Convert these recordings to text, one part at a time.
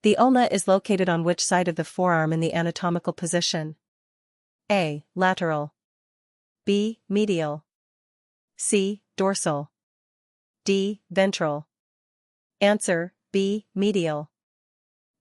The ulna is located on which side of the forearm in the anatomical position? A. Lateral. B. Medial. C. Dorsal. D. Ventral. Answer: B. Medial.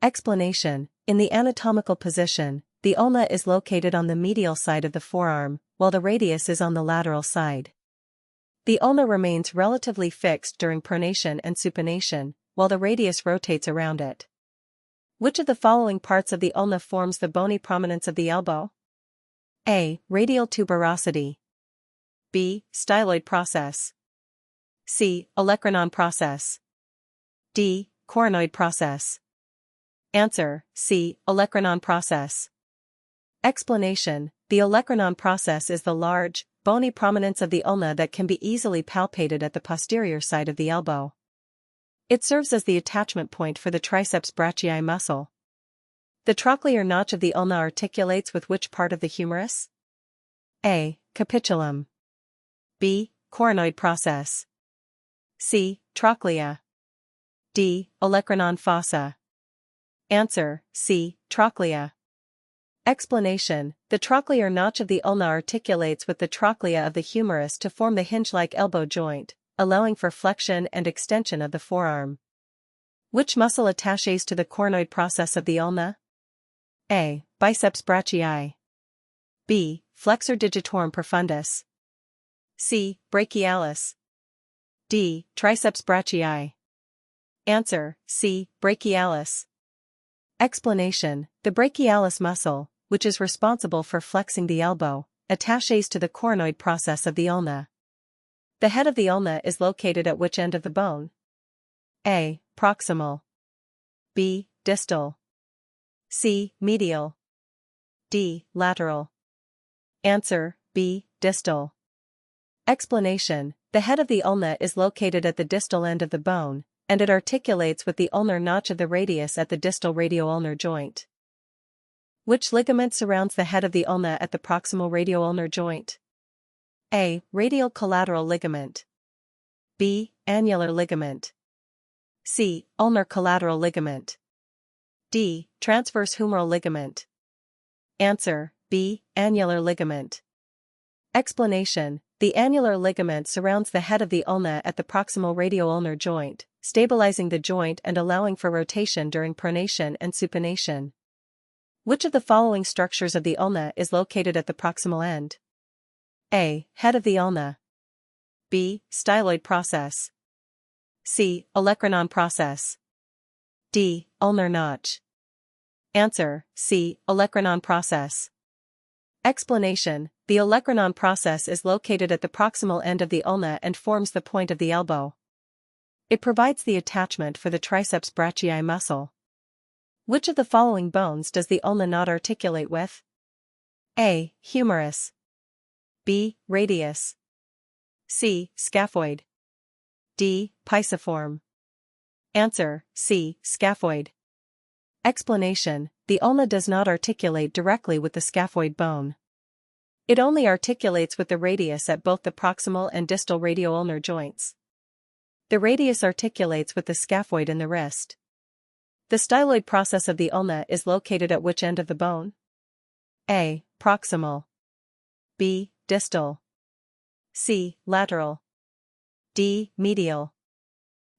Explanation: in the anatomical position, the ulna is located on the medial side of the forearm, while the radius is on the lateral side. The ulna remains relatively fixed during pronation and supination, while the radius rotates around it. Which of the following parts of the ulna forms the bony prominence of the elbow? A. Radial tuberosity. B. Styloid process. C. Olecranon process. D. Coronoid process. Answer: C. Olecranon process. Explanation: the olecranon process is the large, bony prominence of the ulna that can be easily palpated at the posterior side of the elbow. It serves as the attachment point for the triceps brachii muscle. The trochlear notch of the ulna articulates with which part of the humerus? A. Capitulum. B. Coronoid process. C. Trochlea. D. Olecranon fossa. Answer: C. Trochlea. Explanation: the trochlear notch of the ulna articulates with the trochlea of the humerus to form the hinge-like elbow joint, allowing for flexion and extension of the forearm. Which muscle attaches to the coronoid process of the ulna? A. Biceps brachii. B. Flexor digitorum profundus. C. Brachialis. D. Triceps brachii. Answer: C. Brachialis. Explanation: the brachialis muscle, which is responsible for flexing the elbow, attaches to the coronoid process of the ulna. The head of the ulna is located at which end of the bone? A. Proximal. B. Distal. C. Medial. D. Lateral. Answer: B. Distal. Explanation: the head of the ulna is located at the distal end of the bone, and it articulates with the ulnar notch of the radius at the distal radio-ulnar joint. Which ligament surrounds the head of the ulna at the proximal radio-ulnar joint? A. Radial collateral ligament. B. Annular ligament. C. Ulnar collateral ligament. D. Transverse humeral ligament. Answer: B. Annular ligament. Explanation: the annular ligament surrounds the head of the ulna at the proximal radio-ulnar joint, stabilizing the joint and allowing for rotation during pronation and supination. Which of the following structures of the ulna is located at the proximal end? A. Head of the ulna. B. Styloid process. C. Olecranon process. D. Ulnar notch. Answer: C. Olecranon process. Explanation: the olecranon process is located at the proximal end of the ulna and forms the point of the elbow. It provides the attachment for the triceps brachii muscle. Which of the following bones does the ulna not articulate with? A. Humerus. B. Radius. C. Scaphoid. D. Pisiform. Answer: C. Scaphoid. Explanation: the ulna does not articulate directly with the scaphoid bone. It only articulates with the radius at both the proximal and distal radio-ulnar joints. The radius articulates with the scaphoid in the wrist. The styloid process of the ulna is located at which end of the bone? A. Proximal. B. Distal. C. Lateral. D. Medial.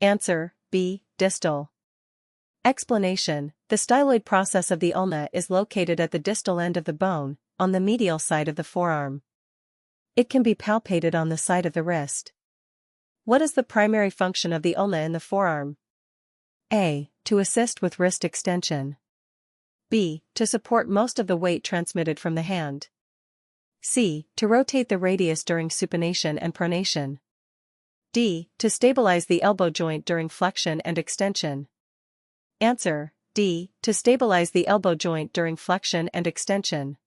Answer: B. Distal. Explanation: the styloid process of the ulna is located at the distal end of the bone, on the medial side of the forearm. It can be palpated on the side of the wrist. What is the primary function of the ulna in the forearm? A. To assist with wrist extension. B. To support most of the weight transmitted from the hand. C. To rotate the radius during supination and pronation. D. To stabilize the elbow joint during flexion and extension. Answer: D. To stabilize the elbow joint during flexion and extension.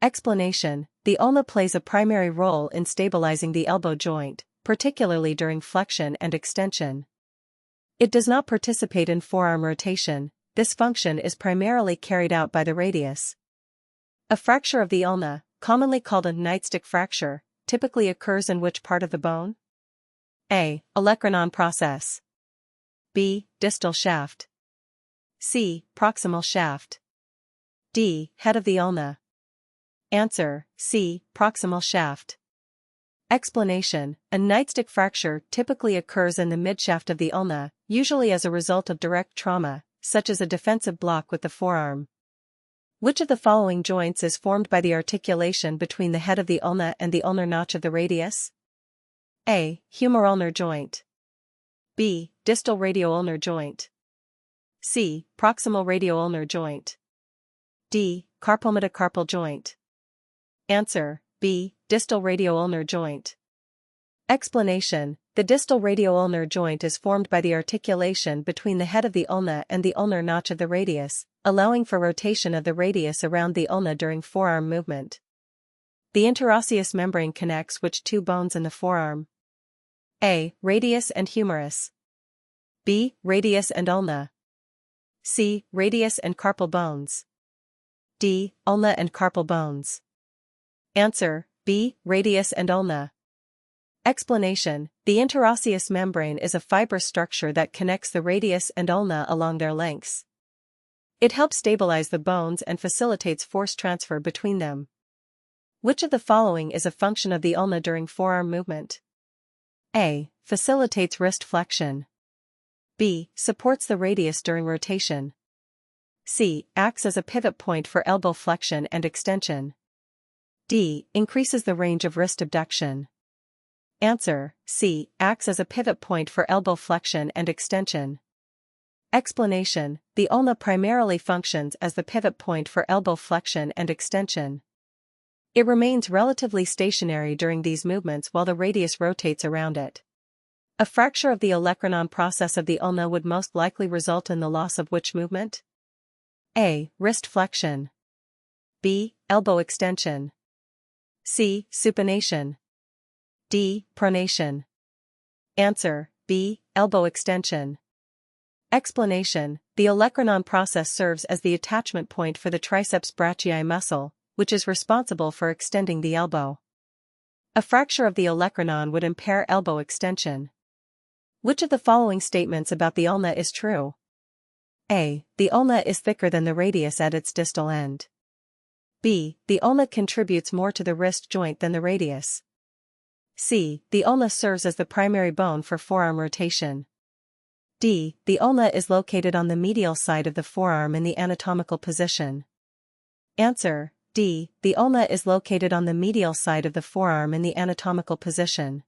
Explanation: the ulna plays a primary role in stabilizing the elbow joint, particularly during flexion and extension. It does not participate in forearm rotation. This function is primarily carried out by the radius. A fracture of the ulna, commonly called a nightstick fracture, typically occurs in which part of the bone? A. Olecranon process. B. Distal shaft. C. Proximal shaft. D. Head of the ulna. Answer: C. Proximal shaft. Explanation: a nightstick fracture typically occurs in the midshaft of the ulna, usually as a result of direct trauma, such as a defensive block with the forearm. Which of the following joints is formed by the articulation between the head of the ulna and the ulnar notch of the radius? A. Humerulnar joint. B. Distal radioulnar joint. C. Proximal radioulnar joint. D. Carpometacarpal joint. Answer: B. Distal radioulnar joint. Explanation: the distal radioulnar joint is formed by the articulation between the head of the ulna and the ulnar notch of the radius, allowing for rotation of the radius around the ulna during forearm movement. The interosseous membrane connects which two bones in the forearm? A. Radius and humerus. B. Radius and ulna. C. Radius and carpal bones. D. Ulna and carpal bones. Answer: B. Radius and ulna. Explanation: the interosseous membrane is a fibrous structure that connects the radius and ulna along their lengths. It helps stabilize the bones and facilitates force transfer between them. Which of the following is a function of the ulna during forearm movement? A. Facilitates wrist flexion. B. Supports the radius during rotation. C. Acts as a pivot point for elbow flexion and extension. D. Increases the range of wrist abduction. Answer: C. Acts as a pivot point for elbow flexion and extension. Explanation: the ulna primarily functions as the pivot point for elbow flexion and extension. It remains relatively stationary during these movements while the radius rotates around it. A fracture of the olecranon process of the ulna would most likely result in the loss of which movement? A. Wrist flexion. B. Elbow extension. C. Supination. D. Pronation. Answer: B. Elbow extension. Explanation: the olecranon process serves as the attachment point for the triceps brachii muscle, which is responsible for extending the elbow. A fracture of the olecranon would impair elbow extension. Which of the following statements about the ulna is true? A. The ulna is thicker than the radius at its distal end. B. The ulna contributes more to the wrist joint than the radius. C. The ulna serves as the primary bone for forearm rotation. D. The ulna is located on the medial side of the forearm in the anatomical position. Answer: D. The ulna is located on the medial side of the forearm in the anatomical position.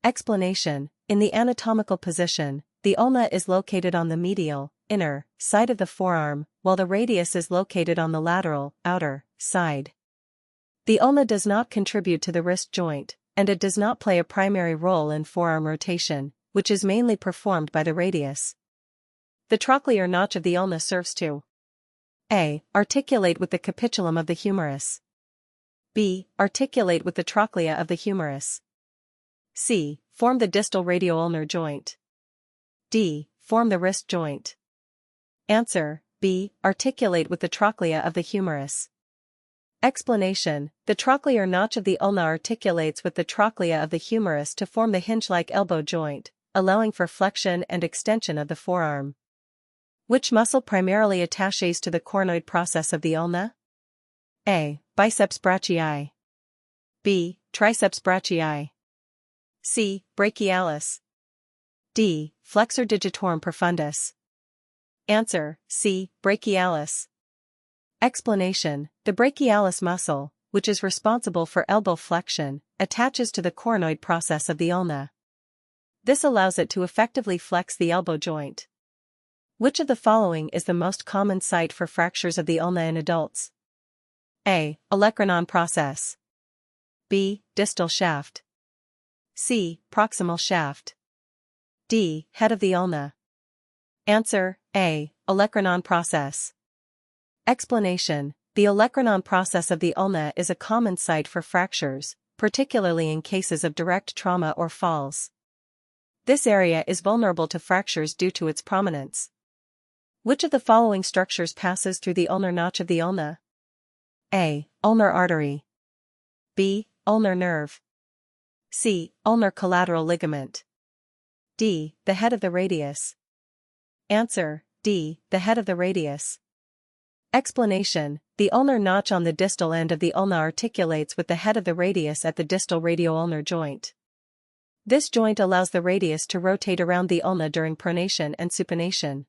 Explanation: in the anatomical position, the ulna is located on the medial, inner, side of the forearm, while the radius is located on the lateral, outer, side. The ulna does not contribute to the wrist joint, and it does not play a primary role in forearm rotation, which is mainly performed by the radius. The trochlear notch of the ulna serves to A. Articulate with the capitulum of the humerus. B. Articulate with the trochlea of the humerus. C. Form the distal radioulnar joint. D. Form the wrist joint. Answer: B. Articulate with the trochlea of the humerus. Explanation: the trochlear notch of the ulna articulates with the trochlea of the humerus to form the hinge-like elbow joint, allowing for flexion and extension of the forearm. Which muscle primarily attaches to the coronoid process of the ulna? A. Biceps brachii. B. Triceps brachii. C. Brachialis. D. Flexor digitorum profundus. Answer: C. Brachialis. Explanation: the brachialis muscle, which is responsible for elbow flexion, attaches to the coronoid process of the ulna. This allows it to effectively flex the elbow joint. Which of the following is the most common site for fractures of the ulna in adults? A. Olecranon process. B. Distal shaft. C. Proximal shaft. D. Head of the ulna. Answer: A. Olecranon process. Explanation: the olecranon process of the ulna is a common site for fractures, particularly in cases of direct trauma or falls. This area is vulnerable to fractures due to its prominence. Which of the following structures passes through the ulnar notch of the ulna? A. Ulnar artery. B. Ulnar nerve. C. Ulnar collateral ligament. D. The head of the radius. Answer: D. The head of the radius. Explanation: the ulnar notch on the distal end of the ulna articulates with the head of the radius at the distal radio-ulnar joint. This joint allows the radius to rotate around the ulna during pronation and supination.